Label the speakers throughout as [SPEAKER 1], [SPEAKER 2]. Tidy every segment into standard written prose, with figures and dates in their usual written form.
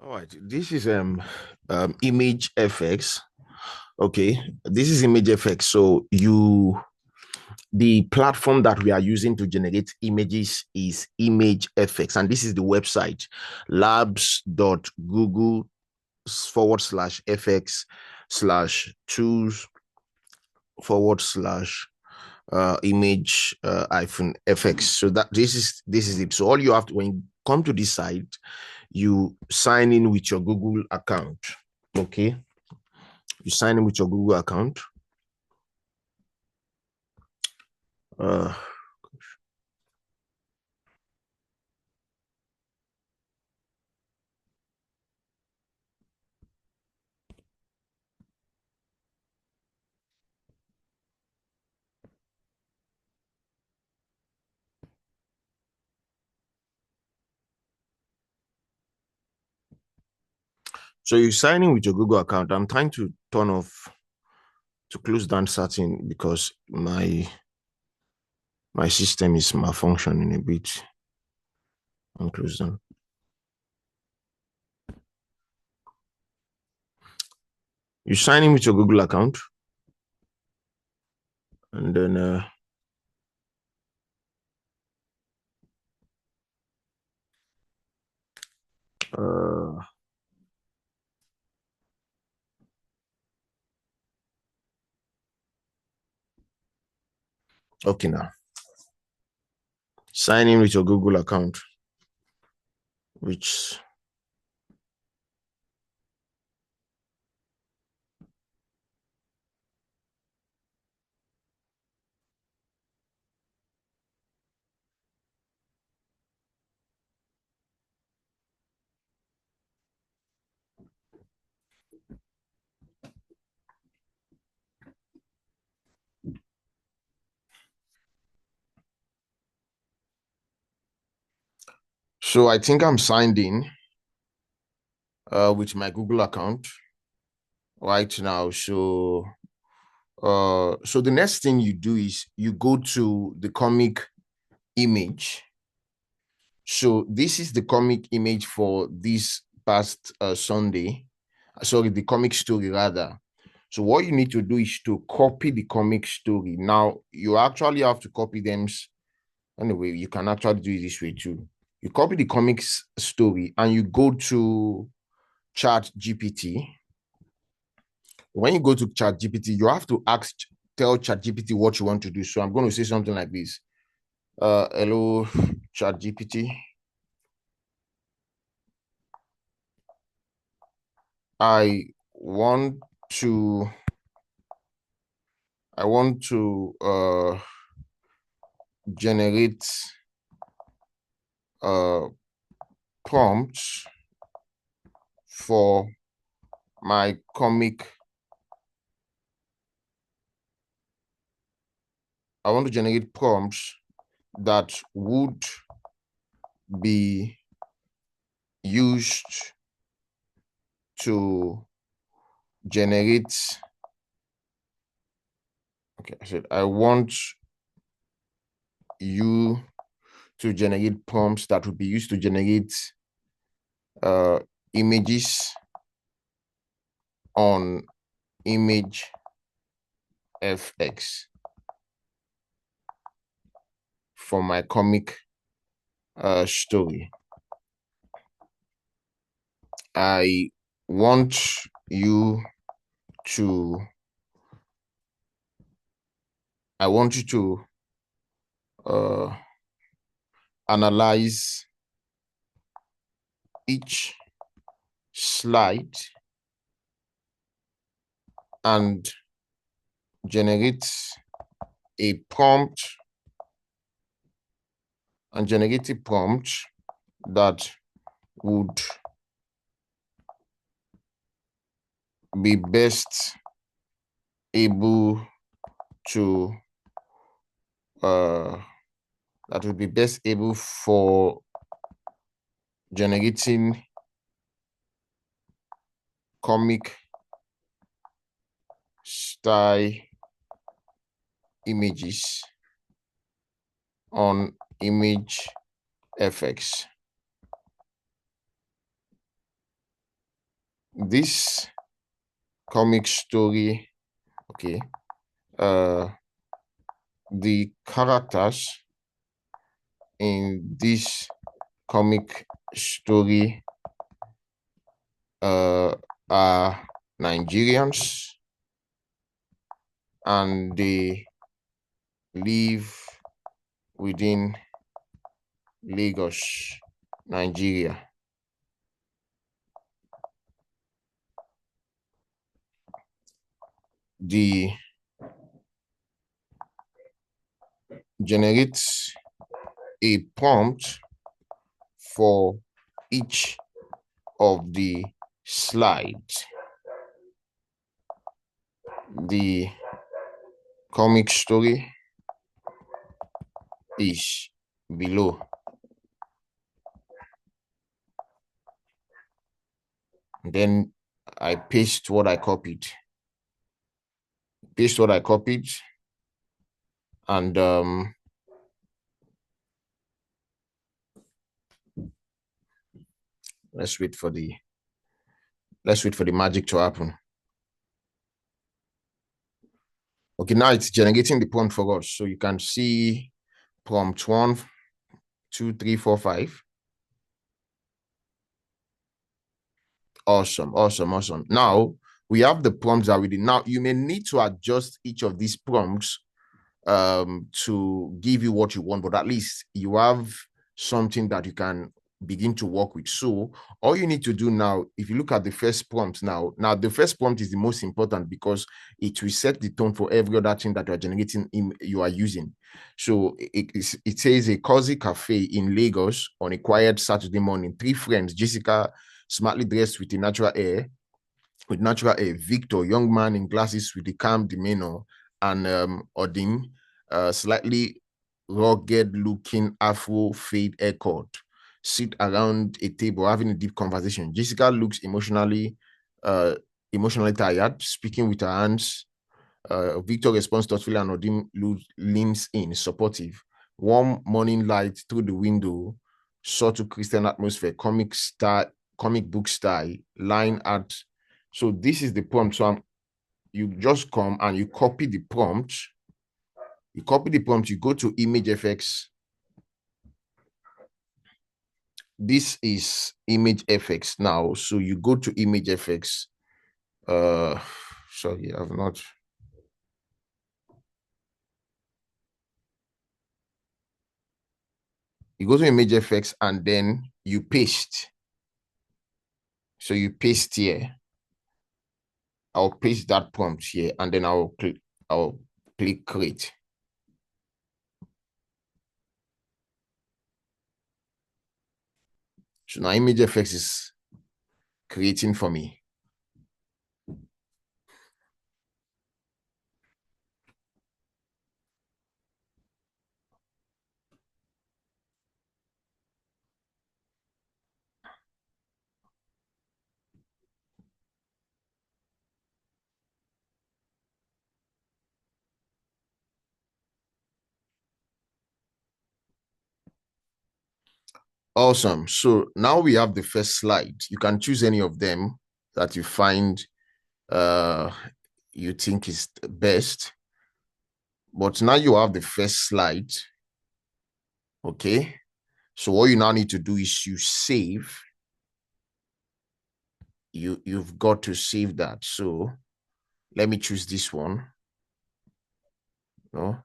[SPEAKER 1] All right, this is Image FX. Okay, this is Image FX. So the platform that we are using to generate images is Image FX, and this is the website labs.google / FX / tools / image hyphen FX. So that this is it. So all you have to, when you come to this site, you sign in with your Google account. Okay, you sign in with your Google account. Uh, so you sign in with your Google account. I'm trying to close down certain because my system is malfunctioning a bit. And close down. You sign in with your Google account, and then uh, okay, now sign in with your Google account, which so I think I'm signed in with my Google account right now. So the next thing you do is you go to the comic image. So this is the comic image for this past Sunday. Sorry, the comic story rather. So what you need to do is to copy the comic story. Now you actually have to copy them. Anyway, you can actually do it this way too. You copy the comics story and you go to Chat GPT. When you go to Chat GPT, you have to tell Chat GPT what you want to do. So I'm going to say something like this. Hello, Chat GPT. I want to I want to generate uh prompts for my comic. I want to generate prompts that would be used to generate. Okay, I said I want you to generate prompts that would be used to generate uh images on Image FX for my comic story. I want you to I want you to uh analyze each slide and generate a prompt that would be best able to uh that would be best able for generating comic style images on Image FX. this comic story, okay, the characters in this comic story are Nigerians, and they live within Lagos, Nigeria. The generates a prompt for each of the slides. The comic story is below. Then I paste what I copied. And let's wait for the magic to happen. Okay, now it's generating the prompt for us. So you can see prompt 1, 2, 3, 4, 5. Awesome. Now we have the prompts already. Now you may need to adjust each of these prompts to give you what you want, but at least you have something that you can begin to work with. So all you need to do now, if you look at the first prompt now the first prompt is the most important because it will set the tone for every other thing that you are generating you are using. So it says a cozy cafe in Lagos on a quiet Saturday morning. 3 friends, Jessica, smartly dressed with natural hair, Victor, young man in glasses with a calm demeanor, and Odin, slightly rugged-looking Afro fade haircut, sit around a table having a deep conversation. Jessica looks emotionally tired, speaking with her hands. Victor responds thoughtfully, and Odin leans in, supportive. Warm morning light through the window, subtle Christian atmosphere, comic book style, line art. So this is the prompt. So you just come and you copy the prompt. You go to ImageFX. This is ImageFX now. So you go to ImageFX. Sorry, I've not. You go to ImageFX and then you paste. So you paste here. I'll paste that prompt here and then I'll click create. So now ImageFX is creating for me. Awesome. So now we have the first slide. You can choose any of them that you find you think is best. But now you have the first slide. Okay. So what you now need to do is you save. You've got to save that. So let me choose this one. No.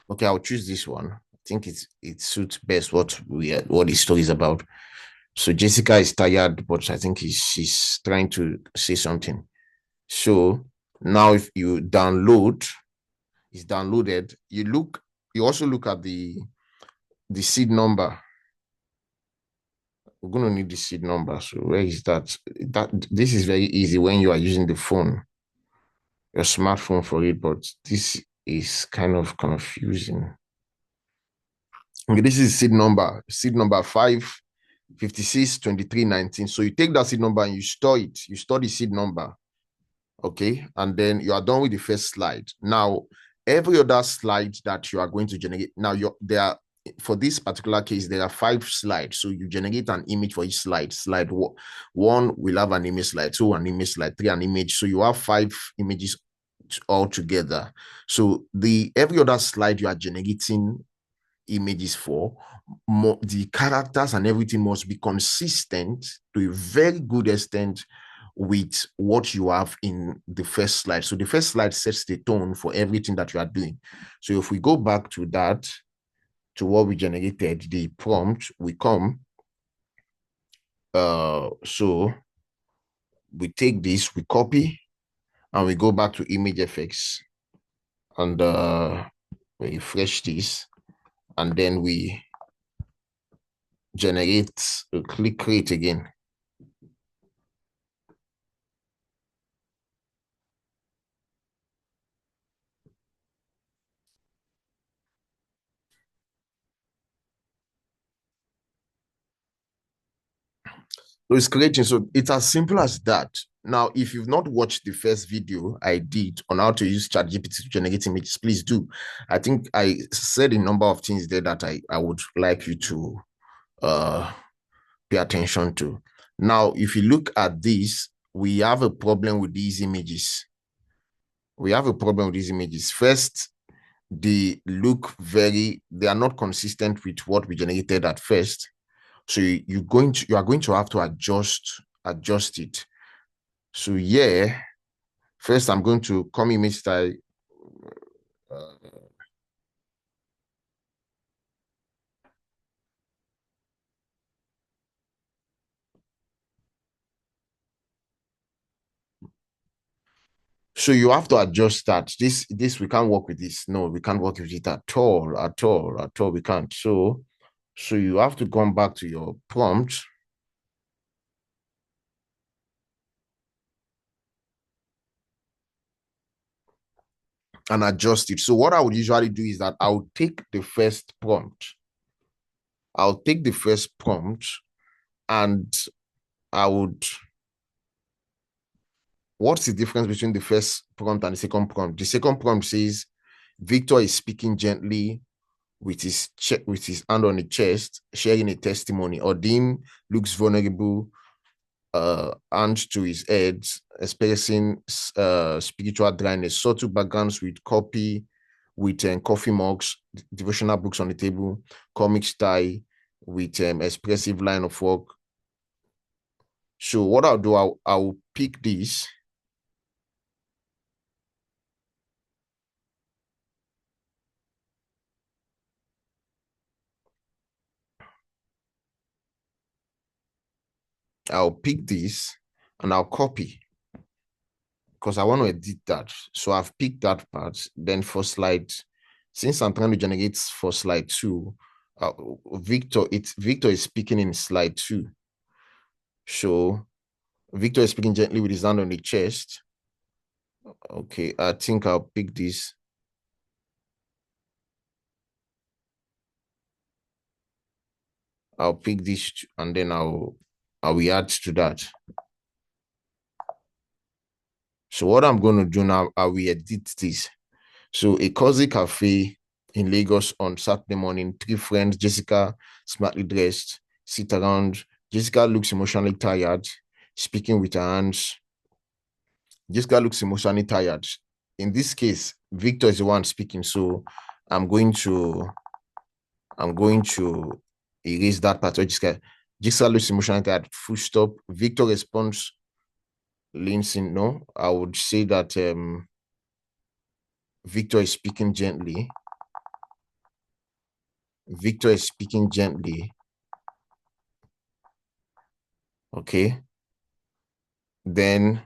[SPEAKER 1] Okay, I'll choose this one. I think it suits best what the story is about. So Jessica is tired, but I think she's trying to say something. So now if you download, it's downloaded. You also look at the seed number. We're going to need the seed number. So where is that? This is very easy when you are using the phone, your smartphone for it, but this is kind of confusing. Okay, this is seed number 5562319. So you take that seed number and you store it. You store the seed number. Okay, and then you are done with the first slide. Now, every other slide that you are going to generate now, there are, for this particular case, there are 5 slides. So you generate an image for each slide. Slide one will have an image, slide two an image, slide three an image. So you have 5 images all together. So the every other slide you are generating images for, the characters and everything must be consistent to a very good extent with what you have in the first slide. So the first slide sets the tone for everything that you are doing. So if we go back to that, to what we generated, the prompt, we come, so we take this, we copy, and we go back to ImageFX, and we refresh this, and then we generate, click create again. So it's creating. So it's as simple as that. Now, if you've not watched the first video I did on how to use ChatGPT to generate images, please do. I think I said a number of things there that I would like you to pay attention to. Now, if you look at this, we have a problem with these images. We have a problem with these images. First, they are not consistent with what we generated at first. So you are going to have to adjust it. So yeah, first I'm going to come image style. So you have to adjust that. This we can't work with this. No, we can't work with it at all, at all, at all. We can't. So you have to come back to your prompt. And adjust it. So what I would usually do is that I'll take the first prompt. I'll take the first prompt and I would. What's the difference between the first prompt and the second prompt? The second prompt says Victor is speaking gently with his hand on the chest, sharing a testimony. Odim looks vulnerable, hand to his head, expressing spiritual dryness. Subtle backgrounds with coffee mugs, devotional books on the table, comic style with expressive line of work. So what I'll do, I'll pick this. I'll pick this and I'll copy because I want to edit that. So I've picked that part. Then for slide, since I'm trying to generate for slide 2, Victor is speaking in slide 2. So Victor is speaking gently with his hand on the chest. Okay, I think I'll pick this. I'll pick this and then I'll add to that. So what I'm going to do now, I will edit this. So a cozy cafe in Lagos on Saturday morning, 3 friends, Jessica, smartly dressed, sit around. Jessica looks emotionally tired, speaking with her hands. Jessica looks emotionally tired. In this case, Victor is the one speaking, so I'm going to erase that part. Jessica looks emotionally tired. Full stop. Victor responds, leans in. No, I would say that Victor is speaking gently. Victor is speaking gently. Okay. Then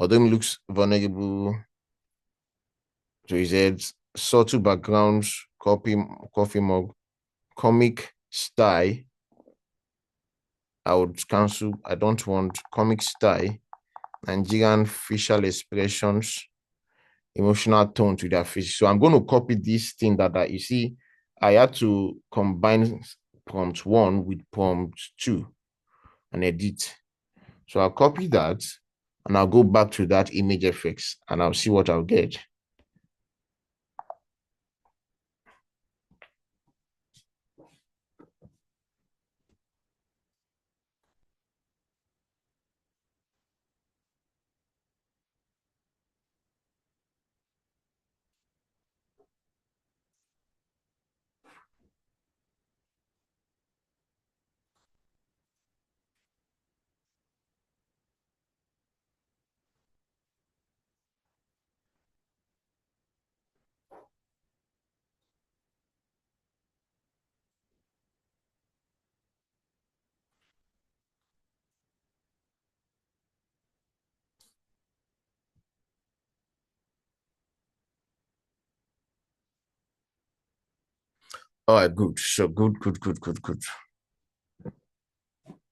[SPEAKER 1] Odom looks vulnerable to his head. Subtle backgrounds, coffee mug, comic style. I would cancel. I don't want comic style. Nigerian facial expressions, emotional tone to their face. So I'm going to copy this thing that you see. I had to combine prompt 1 with prompt 2 and edit. So I'll copy that and I'll go back to that ImageFX and I'll see what I'll get. All right, good. So good.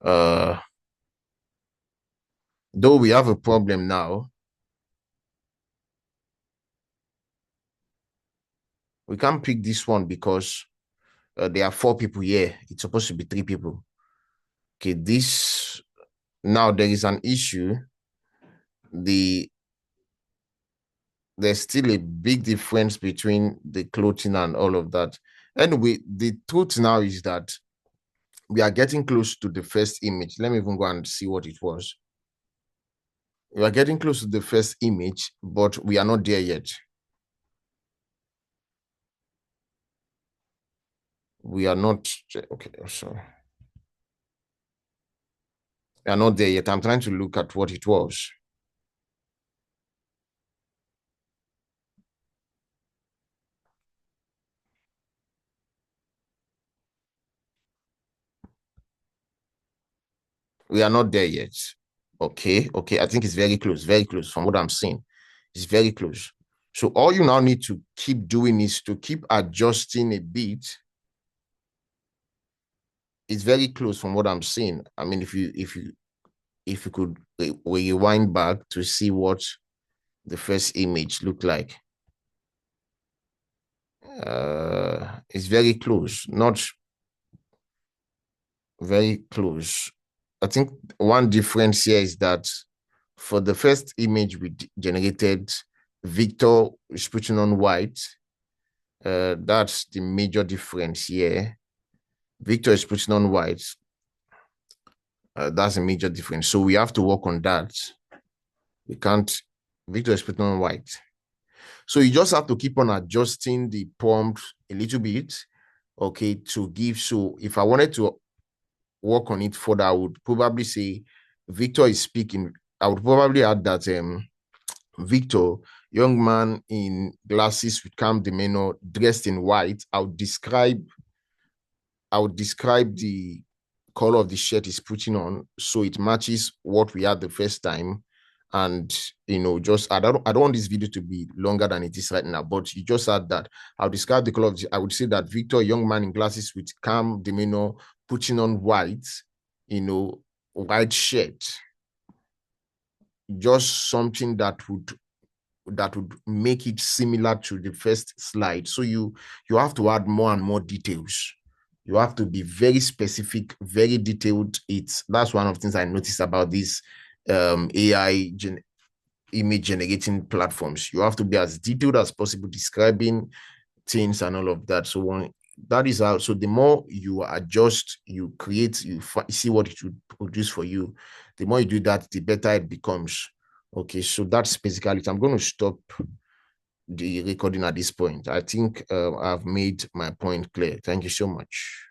[SPEAKER 1] Uh, though we have a problem now, we can't pick this one because there are 4 people here. It's supposed to be 3 people. Okay, this now there is an issue. The There's still a big difference between the clothing and all of that. Anyway, the truth now is that we are getting close to the first image. Let me even go and see what it was. We are getting close to the first image, but we are not there yet. We are not okay. So we are not there yet. I'm trying to look at what it was. We are not there yet. Okay. I think it's very close from what I'm seeing. It's very close. So all you now need to keep doing is to keep adjusting a bit. It's very close from what I'm seeing. I mean, if you could rewind back to see what the first image looked like. It's very close, not very close. I think one difference here is that for the first image we generated, Victor is putting on white. That's the major difference here. Victor is putting on white. That's a major difference. So we have to work on that. We can't. Victor is putting on white. So you just have to keep on adjusting the prompt a little bit, okay, to give. So if I wanted to work on it further, I would probably say Victor is speaking. I would probably add that Victor, young man in glasses with calm demeanor, dressed in white. I would describe the color of the shirt he's putting on so it matches what we had the first time. And just I don't want this video to be longer than it is right now, but you just said that I'll describe the color of I would say that Victor, young man in glasses with calm demeanor, putting on white, white shirt, just something that would make it similar to the first slide. So you have to add more and more details. You have to be very specific, very detailed. That's one of the things I noticed about these AI image generating platforms. You have to be as detailed as possible, describing things and all of that. So that is how. So the more you adjust, you create, you see what it should produce for you. The more you do that, the better it becomes. Okay, so that's basically it. I'm going to stop the recording at this point. I think I've made my point clear. Thank you so much.